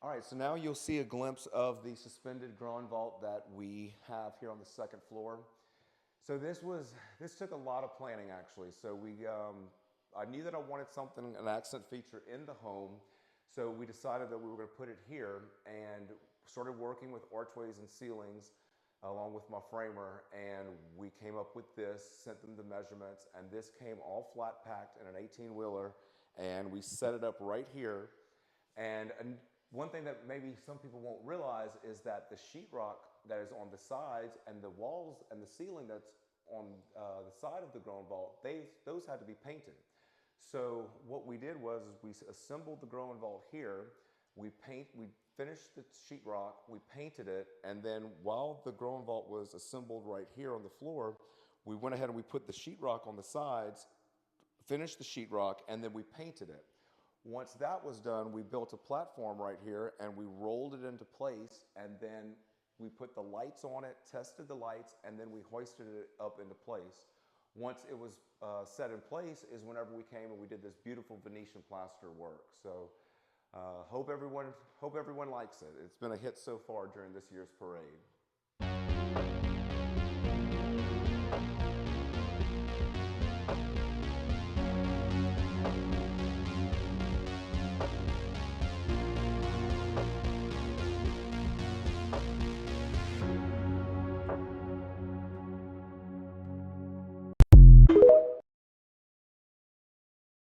All right, so now you'll see a glimpse of the suspended groin vault that we have here on the second floor. So this took a lot of planning actually. So I knew that I wanted something, an accent feature in the home. So we decided that we were going to put it here and started working with archways and ceilings along with my framer, and we came up with this, sent them the measurements, and this came all flat packed in an 18-wheeler, and we set it up right here. And one thing that maybe some people won't realize is that the sheetrock that is on the sides and the walls and the ceiling that's on the side of the groin vault, those had to be painted. So what we did was we assembled the groin vault here. We finished the sheetrock, we painted it, and then while the groin vault was assembled right here on the floor, we went ahead and we put the sheetrock on the sides, finished the sheetrock, and then we painted it. Once that was done, we built a platform right here and we rolled it into place, and then we put the lights on it, tested the lights, and then we hoisted it up into place. Once it was set in place is whenever we came and we did this beautiful Venetian plaster work. So hope everyone likes it. It's been a hit so far during this year's parade.